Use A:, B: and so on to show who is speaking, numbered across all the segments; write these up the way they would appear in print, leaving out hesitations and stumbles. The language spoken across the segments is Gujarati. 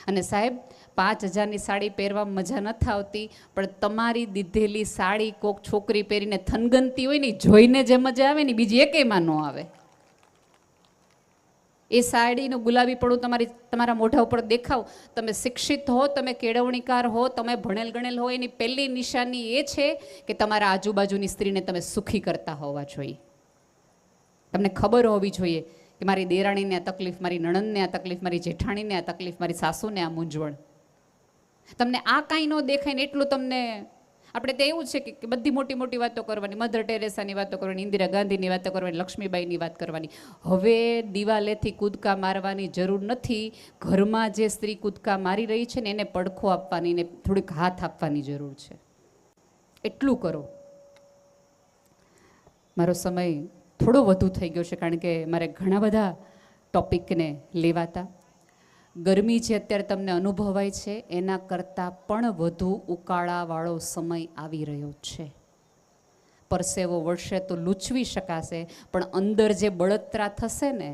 A: અને સાહેબ 5,000ની સાડી પહેરવા મજા નથી આવતી, પણ તમારી દીધેલી સાડી કોક છોકરી પહેરીને થનગનતી હોય ને જોઈને જે મજા આવે ને બીજી એકેયમાં ન આવે. એ સાડીનું ગુલાબીપણું તમારા મોઢા ઉપર દેખાવ. તમે શિક્ષિત હો, તમે કેળવણીકાર હો, તમે ભણેલ ગણેલ હો, એની પહેલી નિશાની એ છે કે તમારા આજુબાજુની સ્ત્રીને તમે સુખી કરતા હોવા જોઈએ. તમને ખબર હોવી જોઈએ કે મારી દેરાણીને આ તકલીફ, મારી નણંદને આ તકલીફ, મારી જેઠાણીને આ તકલીફ, મારી સાસુને આ મૂંઝવણ. તમને આ કાંઈ ન દેખાય ને એટલું તમને, આપણે તો એવું છે કે બધી મોટી મોટી વાતો કરવાની, મધર ટેરેસાની વાતો કરવાની, ઇન્દિરા ગાંધીની વાતો કરવાની, લક્ષ્મીબાઈની વાત કરવાની. હવે દિવાલેથી કૂદકા મારવાની જરૂર નથી. ઘરમાં જે સ્ત્રી કૂદકા મારી રહી છે ને એને પડખો આપવાની, ને થોડીક હાથ આપવાની જરૂર છે. એટલું કરો. મારો સમય થોડો વધુ થઈ ગયો છે કારણ કે મારે ઘણા બધા ટોપિકને લેવાતા. ગરમી જે અત્યારે તમને અનુભવાય છે એના કરતાં પણ વધુ ઉકાળાવાળો સમય આવી રહ્યો છે. પરસેવો વળશે તો લૂછવી શકાશે, પણ અંદર જે બળતરા થશે ને,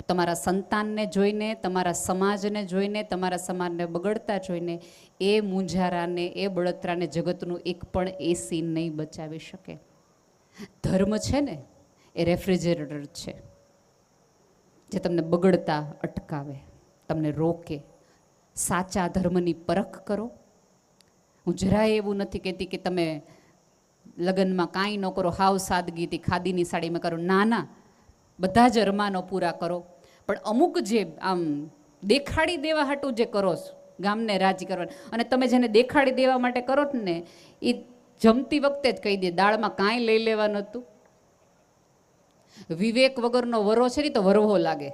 A: તમારા સંતાનને જોઈને, તમારા સમાજને જોઈને, તમારા સમાજને બગડતા જોઈને, એ મૂંઝારાને, એ બળતરાને જગતનું એક પણ એસી નહીં બચાવી શકે. ધર્મ છે ને એ રેફ્રિજરેટર છે જે તમને બગડતા અટકાવે, તમને રોકે. સાચા ધર્મની પરખ કરો. હું જરાય એવું નથી કહેતી કે તમે લગ્નમાં કાંઈ ન કરો, હાવ સાદગીથી ખાદીની સાડીમાં કરો. ના ના, બધા જ અરમાનો પૂરા કરો. પણ અમુક જે આમ દેખાડી દેવા હાટું જે કરો, ગામને રાજી કરવા, અને તમે જેને દેખાડી દેવા માટે કરો ને એ જમતી વખતે જ કહી દે દાળમાં કાંઈ લઈ લેવાનું હતું. વિવેક વગરનો વરો છે ને તો વરવો લાગે.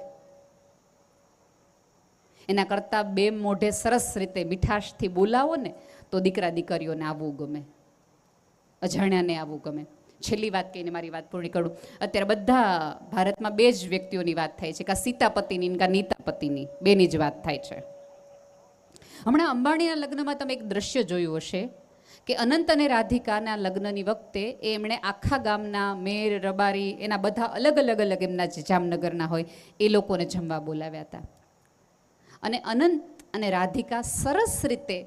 A: એના કરતાં બે મોઢે સરસ રીતે મીઠાશથી બોલાવો ને તો દીકરા દીકરીઓને આવવું ગમે, અજાણ્યાને આવવું ગમે. છેલ્લી વાત કહીને મારી વાત પૂરી કરું. અત્યારે બધા ભારતમાં બે જ વ્યક્તિઓની વાત થાય છે, કાં સીતાપતિની કાં નીતાપતિની, બેની જ વાત થાય છે. હમણાં અંબાણીના લગ્નમાં તમે એક દ્રશ્ય જોયું હશે કે અનંત અને રાધિકાના લગ્નની વખતે એમણે આખા ગામના મેર, રબારી, એના બધા અલગ અલગ એમના જે જામનગરના હોય એ લોકોને જમવા બોલાવ્યા હતા. અને અનંત અને રાધિકા સરસ રીતે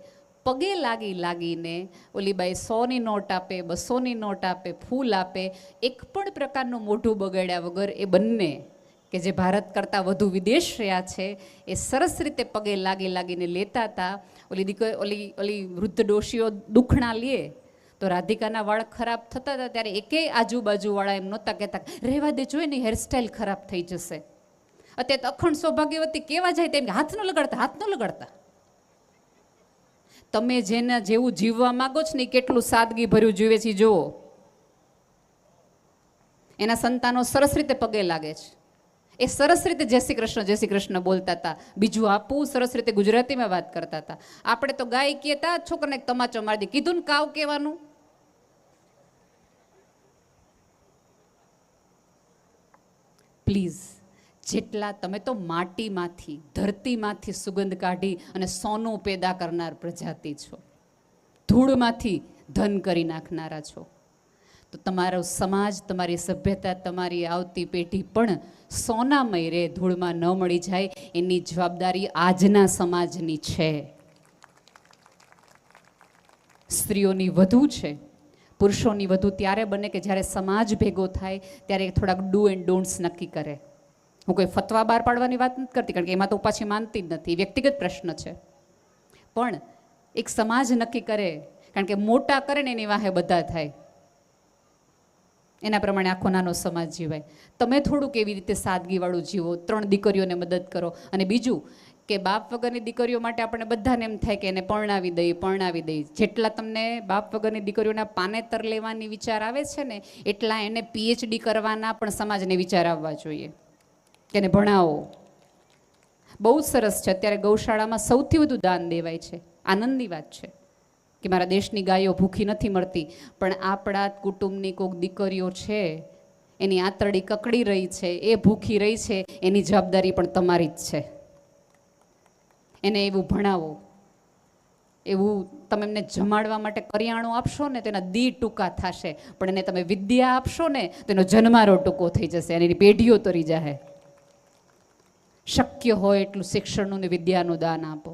A: પગે લાગીને ઓલી બાઈ 100ની નોટ આપે, 200ની નોટ આપે, ફૂલ આપે, એક પણ પ્રકારનું મોઢું બગાડ્યા વગર એ બંને કે જે ભારત કરતાં વધુ વિદેશ રહ્યા છે એ સરસ રીતે પગે લાગીને લેતા હતા. ઓલી વૃદ્ધ ડોશીઓ દુખણા લે તો રાધિકાના વાળ ખરાબ થતા હતા ત્યારે એકેય આજુબાજુવાળા એમ નહોતા કહેતા રહેવા દે, જોઈએ ને હેરસ્ટાઈલ ખરાબ થઈ જશે. અત્યારે તો અખંડ સૌભાગ્યવતી કેવા જાય તેમ હાથ ન લગાડતા. તમે જેના જેવું જીવવા માંગો છો ને કેટલું સાદગી ભર્યું જીવે છે જુઓ. એના સંતાનો સરસ રીતે પગે લાગે છે, એ સરસ રીતે જય શ્રી કૃષ્ણ બોલતા હતા. બીજું આપવું સરસ રીતે ગુજરાતીમાં વાત કરતા હતા. આપણે તો ગાય કહેતા છોકરાને તમાચો મારી દે, કીધું ને કાવ કહેવાનું. પ્લીઝ, જેટલા તમે તો માટીમાંથી, ધરતીમાંથી સુગંધ કાઢી અને સોનું પેદા કરનાર પ્રજાતિ છો, ધૂળમાંથી ધન કરી નાખનારા છો, તો તમારો સમાજ, તમારી સભ્યતા, તમારી આવતી પેઢી પણ સોનામય રહે, ધૂળમાં ન મળી જાય, એની જવાબદારી આજના સમાજની છે. સ્ત્રીઓની વધુ છે, પુરુષોની વધુ ત્યારે બને કે જ્યારે સમાજ ભેગો થાય ત્યારે થોડાક ડુ એન્ડ ડોન્ટ્સ નક્કી કરે. હું કોઈ ફતવા બહાર પાડવાની વાત નથી કરતી કારણ કે એમાં તો પાછી માનતી જ નથી, વ્યક્તિગત પ્રશ્ન છે. પણ એક સમાજ નક્કી કરે, કારણ કે મોટા કરે ને એની વાહે બધા થાય, એના પ્રમાણે આખો નાનો સમાજ જીવાય. તમે થોડુંક એવી રીતે સાદગીવાળું જીવો, 3 દીકરીઓને મદદ કરો. અને બીજું કે બાપ વગરની દીકરીઓ માટે આપણે બધાને એમ થાય કે એને પરણાવી દઈ. જેટલા તમને બાપ વગરની દીકરીઓના પાનેતર લેવાની વિચાર આવે છે ને એટલા એને PhD કરવાના પણ સમાજને વિચાર આવવા જોઈએ કે એને ભણાવો. બહુ સરસ છે, અત્યારે ગૌશાળામાં સૌથી વધુ દાન દેવાય છે. આનંદની વાત છે કે મારા દેશની ગાયો ભૂખી નથી મરતી, પણ આપણા કુટુંબની કોઈક દીકરીઓ છે એની આંતરડી કકડી રહી છે, એ ભૂખી રહી છે, એની જવાબદારી પણ તમારી જ છે. એને એવું ભણાવો, એવું તમે એમને જમાડવા માટે કરિયાણું આપશો ને તો એના દી ટૂંકા થશે, પણ એને તમે વિદ્યા આપશો ને તો એનો જન્મારો ટૂંકો થઈ જશે અને એની પેઢીઓ તરી જાય. શક્ય હોય એટલું શિક્ષણનું ને વિદ્યાનું દાન આપો.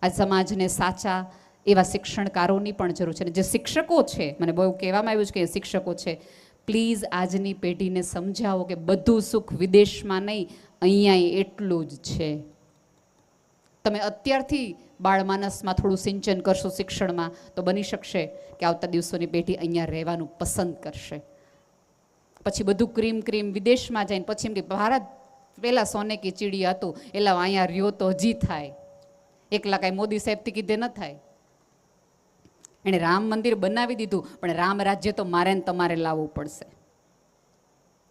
A: આ સમાજને સાચા એવા શિક્ષણકારોની પણ જરૂર છે. અને જે શિક્ષકો છે, મને બહુ કહેવામાં આવ્યું છે કે શિક્ષકો છે, પ્લીઝ આજની પેઢીને સમજાવો કે બધું સુખ વિદેશમાં નહીં, અહીંયા એટલું જ છે. તમે અત્યારથી બાળમાનસમાં થોડું સિંચન કરશો શિક્ષણમાં તો બની શકશે કે આવતા દિવસોની પેઢી અહીંયા રહેવાનું પસંદ કરશે. પછી બધું ક્રીમ ક્રીમ વિદેશમાં જઈને પછી એમ કે ભારત પહેલાં સોને કી ચીડિયા હતું, એલા અહીંયા રહ્યો તો હજી થાય. એકલા કાંઈ મોદી સાહેબથી કીધે ન થાય. એણે રામ મંદિર બનાવી દીધું, પણ રામ રાજ્ય તો મારે ને તમારે લાવવું પડશે.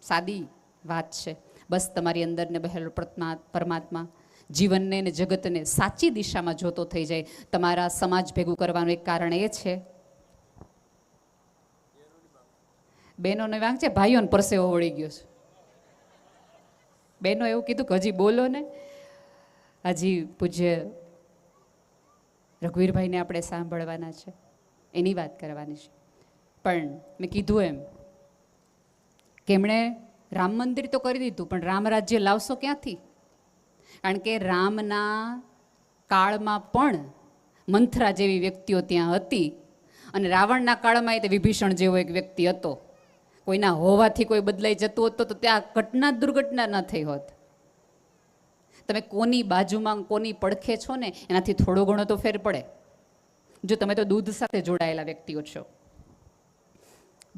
A: સાદી વાત છે. બસ તમારી અંદરને બહેલો પરમાત્મા જીવનને ને જગતને સાચી દિશામાં જોતો થઈ જાય. તમારા સમાજ ભેગું કરવાનું એક કારણ એ છે, બહેનોને વાંક છે, ભાઈઓને પરસેવો વળી ગયો છે. બહેનો એવું કીધું કે હજી બોલો ને. હજી પૂજ્ય રઘુવીરભાઈને આપણે સાંભળવાના છે, એની વાત કરવાની છે. પણ મેં કીધું એમ કે એમણે રામ મંદિર તો કરી દીધું, પણ રામ રાજ્ય લાવશો ક્યાંથી? કારણ કે રામના કાળમાં પણ મંથરા જેવી વ્યક્તિઓ ત્યાં હતી, અને રાવણના કાળમાં તે વિભીષણ જેવો એક વ્યક્તિ હતો. કોઈના હોવાથી કોઈ બદલાઈ જતું હોત તો ત્યાં ઘટના દુર્ઘટના ન થઈ હોત. તમે કોની બાજુમાં કોની પડખે છો ને એનાથી થોડો ઘણો તો ફેર પડે. જો તમે તો દૂધ સાથે જોડાયેલા વ્યક્તિઓ છો,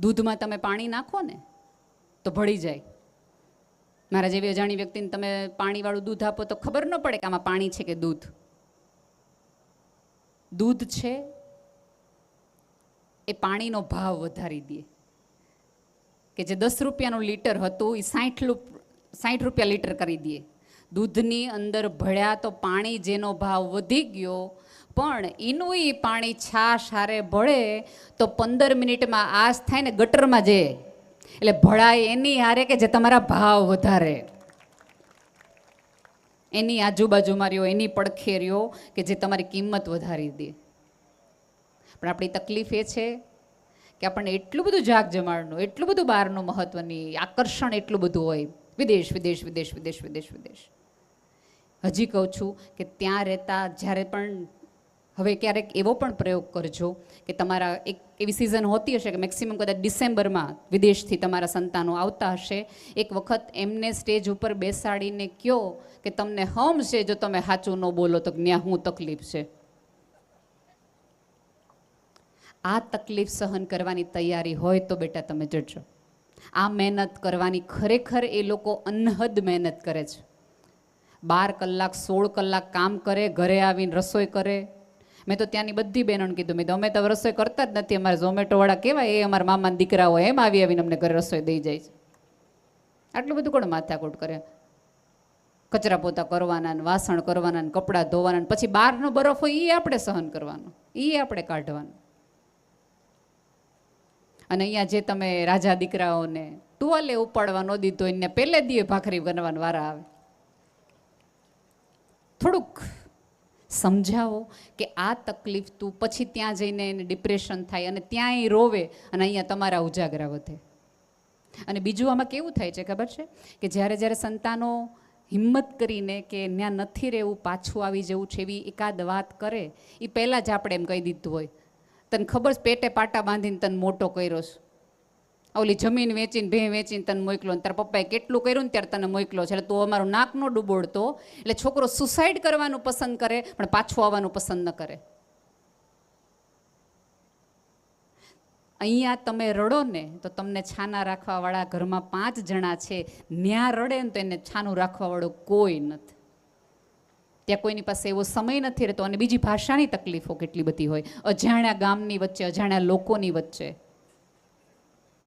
A: દૂધમાં તમે પાણી નાખો ને તો ભળી જાય. મારા જેવી અજાણી વ્યક્તિને તમે પાણીવાળું દૂધ આપો તો ખબર ન પડે કે આમાં પાણી છે કે દૂધ. દૂધ છે એ પાણીનો ભાવ વધારી દે, કે જે 10 રૂપિયાનું લીટર હતું એ 60 રૂપિયા લીટર કરી દે. દૂધની અંદર ભળ્યા તો પાણી જેનો ભાવ વધી ગયો, પણ એનું એ પાણી છાશ હારે ભળે તો 15 મિનિટમાં આશ થાય ને ગટરમાં જાય. એટલે ભળાય એની હારે કે જે તમારા ભાવ વધારે, એની આજુબાજુમાં રહ્યો, એની પડખે રહ્યો કે જે તમારી કિંમત વધારી દે. પણ આપણી તકલીફ એ છે કે આપણને એટલું બધું જાગ જમાડનું, એટલું બધું બહારનું મહત્વની આકર્ષણ એટલું બધું હોય, વિદેશ વિદેશ વિદેશ વિદેશ વિદેશ વિદેશ. હજી કહું છું કે ત્યાં રહેતા જ્યારે પણ હવે ક્યારેક એવો પણ પ્રયોગ કરજો કે તમારા એક એવી સિઝન હોતી હશે કે મેક્સિમમ કદાચ ડિસેમ્બરમાં વિદેશથી તમારા સંતાનો આવતા હશે. એક વખત એમને સ્ટેજ ઉપર બેસાડીને કહો કે તમને હમ છે જો તમે સાચું ન બોલો તો ત્યાં હું તકલીફ છે. આ તકલીફ સહન કરવાની તૈયારી હોય તો બેટા તમે જજો. આ મહેનત કરવાની ખરેખર એ લોકો અનહદ મહેનત કરે છે. 12 કલાક 16 કલાક કામ કરે, ઘરે આવીને રસોઈ કરે. મેં તો ત્યાંની બધી બહેનોને કીધું, મેં તો અમે તો રસોઈ કરતા જ નથી, અમારા ઝોમેટોવાળા કેવાય એ અમારા મામાના દીકરાઓ એમ આવીને અમને ઘરે રસોઈ દઈ જાય છે. આટલું બધું કોણ માથાકૂટ કરે? કચરા પોતા કરવાના ને વાસણ કરવાના ને કપડાં ધોવાના, પછી બહારનો બરફ હોય એ આપણે સહન કરવાનો, એ આપણે કાઢવાનો. અને અહીંયા જે તમે રાજા દીકરાઓને ટુવાલે ઉપાડવા ન દીધો એને પહેલે દીએ ભાખરી બનવાના વારા આવે. થોડુંક સમજાવો કે આ તકલીફ તું પછી ત્યાં જઈને એને ડિપ્રેશન થાય અને ત્યાં એ રોવે અને અહીંયા તમારા ઉજાગરા વધે. અને બીજું આમાં કેવું થાય છે ખબર છે કે જ્યારે સંતાનો હિંમત કરીને કે ત્યાં નથી રહેવું, પાછું આવી જવું છે એવી એકાદ વાત કરે, એ પહેલાં જ આપણે એમ કહી દીધું હોય, તને ખબર છે પેટે પાટા બાંધીને તને મોટો કર્યો છે, ઓલી જમીન વેચીને ભે વેચીને તને મોકલો, તારા પપ્પાએ કેટલું કર્યું ને ત્યારે તને મોકલો છે, એટલે તું અમારું નાક ન ડૂબોડતો. એટલે છોકરો સુસાઇડ કરવાનું પસંદ કરે પણ પાછું આવવાનું પસંદ ન કરે. અહીંયા તમે રડો ને તો તમને છાના રાખવાવાળા ઘરમાં 5 જણા છે, ન્યા રડે ને તો એને છાનું રાખવાવાળું કોઈ નથી. ત્યાં કોઈની પાસે એવો સમય નથી રહેતો. અને બીજી ભાષાની તકલીફો કેટલી બધી હોય, અજાણ્યા ગામની વચ્ચે, અજાણ્યા લોકોની વચ્ચે.